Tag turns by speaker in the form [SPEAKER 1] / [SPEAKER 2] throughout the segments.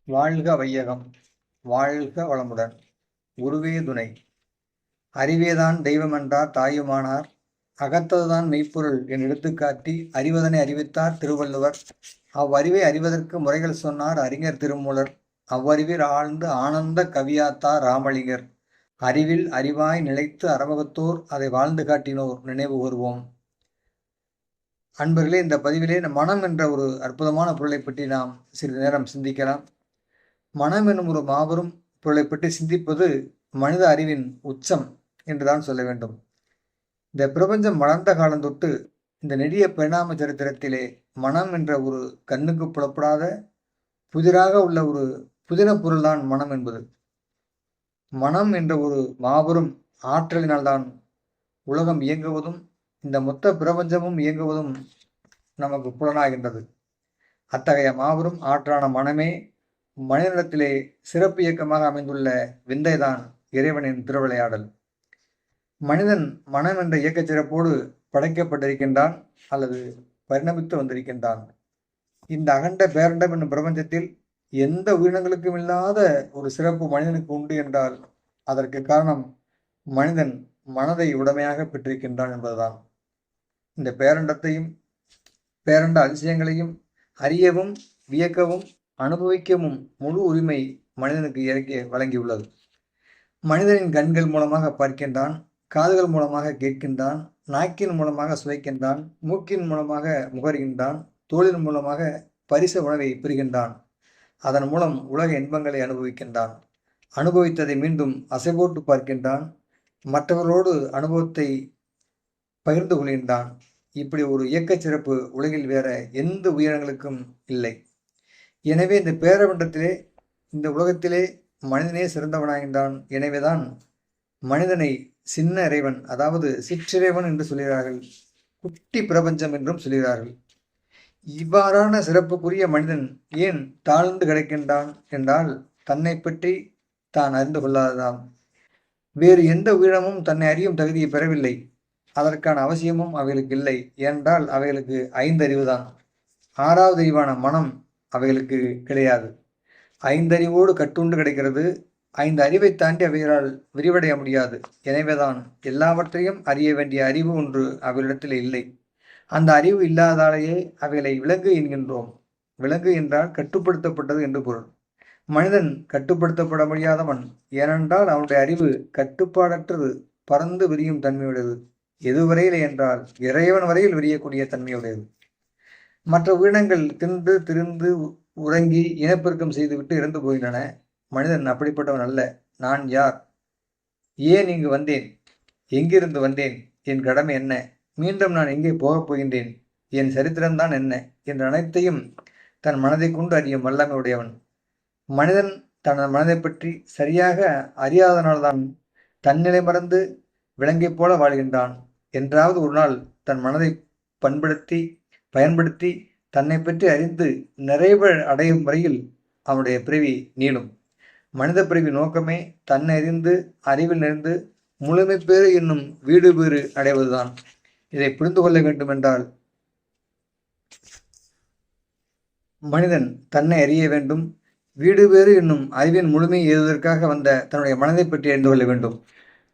[SPEAKER 1] வாழ்க வையகம், வாழ்க வளமுடன். குருவே துணை. அறிவேதான் தெய்வமென்றார் தாயுமானார், அகத்ததுதான் மெய்ப்பொருள் என் எடுத்துக்காட்டி அறிவதனை அறிவித்தார் திருவள்ளுவர். அவ்வறிவை அறிவதற்கு முறைகள் சொன்னார் அறிஞர் திருமூலர். அவ்வறிவில் ஆழ்ந்து ஆனந்த கவியாத்தார் ராமலிங்கர். அறிவில் அறிவாய் நிலைத்து அறமுகத்தோர் அதை வாழ்ந்து காட்டினோர் நினைவு கூறுவோம். அன்பர்களே, இந்த பதிவிலே மனம் என்ற ஒரு அற்புதமான பொருளை பற்றி நாம் சிறிது நேரம் சிந்திக்கலாம். மனம் என்னும் ஒரு மாபெரும் பொருளை பற்றி சிந்திப்பது மனித அறிவின் உச்சம் என்றுதான் சொல்ல வேண்டும். இந்த பிரபஞ்சம் வளர்ந்த காலம் தொட்டு இந்த நெடிய பரிணாம சரித்திரத்திலே மனம் என்ற ஒரு கண்ணுக்கு புலப்படாத புதிராக உள்ள ஒரு புதின பொருள்தான் மனம் என்பது. மனம் என்ற ஒரு மாபெரும் ஆற்றலினால்தான் உலகம் இயங்குவதும் இந்த மொத்த பிரபஞ்சமும் இயங்குவதும் நமக்கு புலனாகின்றது. அத்தகைய மாபெரும் ஆற்றலான மனமே மனிதனிடத்திலே சிறப்பு இயக்கமாக அமைந்துள்ள விந்தைதான் இறைவனின் திருவிளையாடல். மனிதன் மனம் என்ற இயக்கச் சிறப்போடு படைக்கப்பட்டிருக்கின்றான் அல்லது பரிணமித்து வந்திருக்கின்றான். இந்த அகண்ட பேரண்டம் என்னும் பிரபஞ்சத்தில் எந்த உயிரினங்களுக்கும் இல்லாத ஒரு சிறப்பு மனிதனுக்கு உண்டு என்றால் அதற்கு காரணம் மனிதன் மனதை உடமையாக பெற்றிருக்கின்றான் என்பதுதான். இந்த பேரண்டத்தையும் பேரண்ட அதிசயங்களையும் அறியவும் வியக்கவும் அனுபவிக்கவும் முழு உரிமை மனிதனுக்கு இயற்கை வழங்கியுள்ளது. மனிதனின் கண்கள் மூலமாக பார்க்கின்றான், காதுகள் மூலமாக கேட்கின்றான், நாக்கின் மூலமாக சுவைக்கின்றான், மூக்கின் மூலமாக முகர்கின்றான், தோளின் மூலமாக பரிச உணவை பெறுகின்றான். அதன் மூலம் உலக இன்பங்களை அனுபவிக்கின்றான். அனுபவித்ததை மீண்டும் அசைபோட்டு பார்க்கின்றான், மற்றவர்களோடு அனுபவத்தை பகிர்ந்து கொள்கின்றான். இப்படி ஒரு இயக்கச் சிறப்பு உலகில் வேற எந்த உயிரினங்களுக்கும் இல்லை. எனவே இந்த பேரவண்டத்திலே இந்த உலகத்திலே மனிதனே சிறந்தவனாகின்றான். எனவேதான் மனிதனை சின்ன இறைவன், அதாவது சிற்றிறைவன் என்று சொல்கிறார்கள், குட்டி பிரபஞ்சம் என்றும் சொல்கிறார்கள். இவ்வாறான சிறப்புக்குரிய மனிதன் ஏன் தாழ்ந்து கிடக்கின்றான் என்றால் தன்னை பற்றி தான் அறிந்து கொள்ளாததான். வேறு எந்த உயிரினமும் தன்னை அறியும் தகுதியை பெறவில்லை. அதற்கான அவசியமும் அவைகளுக்கு இல்லை. ஏனென்றால் அவைகளுக்கு 5 அறிவுதான். 6வது அறிவான மனம் அவைகளுக்கு கிடையாது. 5 அறிவோடு கட்டுண்டு கிடைக்கிறது. 5 அறிவை தாண்டி அவைகளால் விரிவடைய முடியாது. எனவேதான் எல்லாவற்றையும் அறிய வேண்டிய அறிவு ஒன்று அவைகளிடத்தில் இல்லை. அந்த அறிவு இல்லாதாலேயே அவைகளை விலங்கு என்கின்றோம். விலங்கு என்றால் கட்டுப்படுத்தப்பட்டது என்று பொருள். மனிதன் கட்டுப்படுத்தப்பட முடியாதவன். ஏனென்றால் அவனுடைய அறிவு கட்டுப்பாடற்றது, பறந்து விரியும் தன்மையுடையது. எதுவரையில் என்றால் இறைவன் வரையில் விரியக்கூடிய தன்மையுடையது. மற்ற உயிரினங்கள் தின்று திரிந்து உறங்கி இனப்பெருக்கம் செய்துவிட்டு இறந்து போகின்றன. மனிதன் அப்படிப்பட்டவன் அல்ல. நான் யார்? ஏன் இங்கு வந்தேன்? எங்கிருந்து வந்தேன்? என் கடமை என்ன? மீண்டும் நான் எங்கே போகப் போகின்றேன்? என் சரித்திரம்தான் என்ன என்ற அனைத்தையும் தன் மனதை கொண்டு அறியும் வல்லமை உடையவன். மனிதன் தனது மனதை பற்றி சரியாக அறியாதனால்தான் தன்னிலை மறந்து விலங்கைப் போல வாழ்கின்றான். என்றாவது ஒரு நாள் தன் மனதை பயன்படுத்தி தன்னை பற்றி அறிந்து நிறைவு அடையும் வரையில் அவனுடைய பிறவி நீளும். மனித பிறவி நோக்கமே தன்னை அறிந்து அறிவில் நிறைந்து முழுமை பேறு என்னும் வீடு பேறு அடைவதுதான். இதை புரிந்து கொள்ள வேண்டும் என்றால் மனிதன் தன்னை அறிய வேண்டும். வீடு பேறு என்னும் அறிவின் முழுமையை எழுதுவதற்காக வந்த தன்னுடைய மனதை பற்றி அறிந்து கொள்ள வேண்டும்.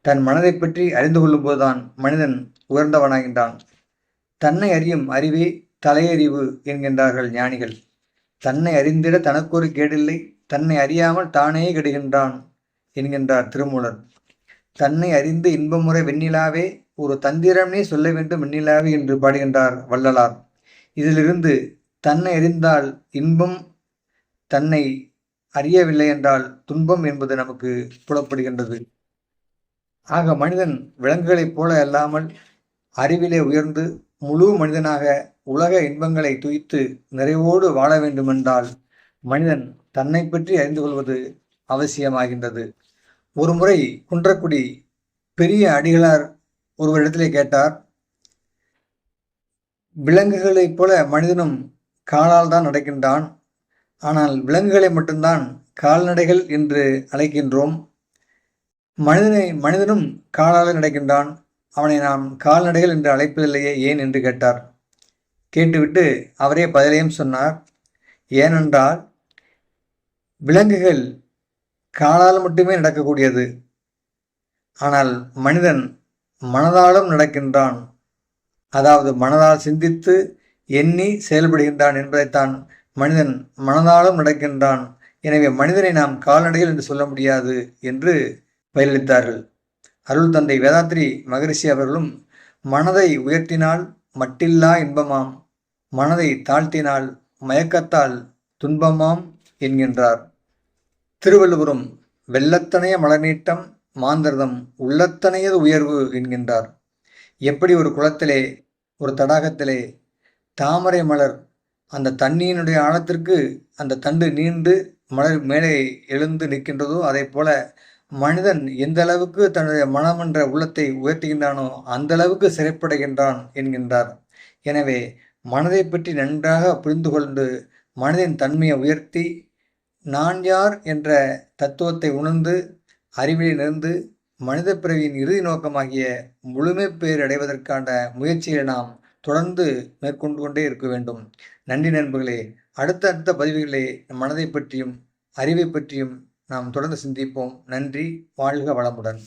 [SPEAKER 1] தன் மனதை பற்றி அறிந்து கொள்ளும் போதுதான் மனிதன் உயர்ந்தவனாகின்றான். தன்னை அறியும் அறிவே தலையறிவு என்கின்றார்கள் ஞானிகள். தன்னை அறிந்திட தனக்கொரு கேடில்லை, தன்னை அறியாமல் தானே கெடுகின்றான் என்கின்றார் திருமூலர். தன்னை அறிந்து இன்பமுறை வெண்ணிலாவே, ஒரு தந்திரமே சொல்ல வேண்டும் வெண்ணிலாவே என்று பாடுகின்றார் வள்ளலார். இதிலிருந்து தன்னை அறிந்தால் இன்பம், தன்னை அறியவில்லை என்றால் துன்பம் என்பது நமக்கு புலப்படுகின்றது. ஆக மனிதன் விலங்குகளைப் போல அல்லாமல் அறிவிலே உயர்ந்து முழு மனிதனாக உலக இன்பங்களை துய்த்து நிறைவோடு வாழ வேண்டுமென்றால் மனிதன் தன்னை பற்றி அறிந்து கொள்வது அவசியமாகின்றது. ஒரு முறை குன்றக்குடி பெரிய அடிகளார் ஒருவரிடத்திலே கேட்டார், விலங்குகளைப் போல மனிதனும் காலால் தான் நடக்கின்றான், ஆனால் விலங்குகளை மட்டும்தான் கால்நடைகள் என்று அழைக்கின்றோம். மனிதனும் காலால் நடக்கின்றான், அவனை நாம் கால்நடைகள் என்று அழைப்பதில்லையே ஏன் என்று கேட்டார். கேட்டுவிட்டு அவரே பதிலையும் சொன்னார். ஏனென்றால் விலங்குகள் காலால் மட்டுமே நடக்கக்கூடியது. ஆனால் மனிதன் மனதாலும் நடக்கின்றான். அதாவது மனதால் சிந்தித்து எண்ணி செயல்படுகின்றான் என்பதைத்தான் மனிதன் மனதாலும் நடக்கின்றான். எனவே மனிதனை நாம் கால்நடைகள் என்று சொல்ல முடியாது என்று பதிலளித்தார்கள். அருள் தந்தை வேதாத்ரி மகரிஷி அவர்களும் மனதை உயர்த்தினால் மட்டில்லா இன்பமாம், மனதை தாழ்த்தினால் மயக்கத்தால் துன்பமாம் என்கின்றார். திருவள்ளுவரும் வெள்ளத்தனைய மலர்நீட்டம் மாந்தர்தம் உள்ளத்தனையது உயர்வு என்கின்றார். எப்படி ஒரு குளத்திலே ஒரு தடாகத்திலே தாமரை மலர் அந்த தண்ணியினுடைய ஆழத்திற்கு அந்த தண்டு நீண்டு மலர் மேலே எழுந்து நிற்கின்றதோ, அதை போல மனிதன் எந்த அளவுக்கு தன்னுடைய மனம் என்ற உள்ளத்தை உயர்த்துகின்றானோ அந்த அளவுக்கு சிறைப்படைகின்றான் என்கின்றார். எனவே மனதை பற்றி நன்றாக புரிந்து கொண்டு மனதின் தன்மையை உயர்த்தி நான் யார் என்ற தத்துவத்தை உணர்ந்து அறிவிலை நிறந்து மனித பிறவியின் இறுதி நோக்கமாகிய முழுமை பேர் அடைவதற்கான முயற்சியை நாம் தொடர்ந்து மேற்கொண்டு கொண்டே இருக்க வேண்டும். நன்றி நண்பர்களே. அடுத்த பதிவுகளிலே மனதை பற்றியும் அறிவை பற்றியும் நாம் தொடர்ந்து சிந்திப்போம். நன்றி. வாழ்க வளமுடன்.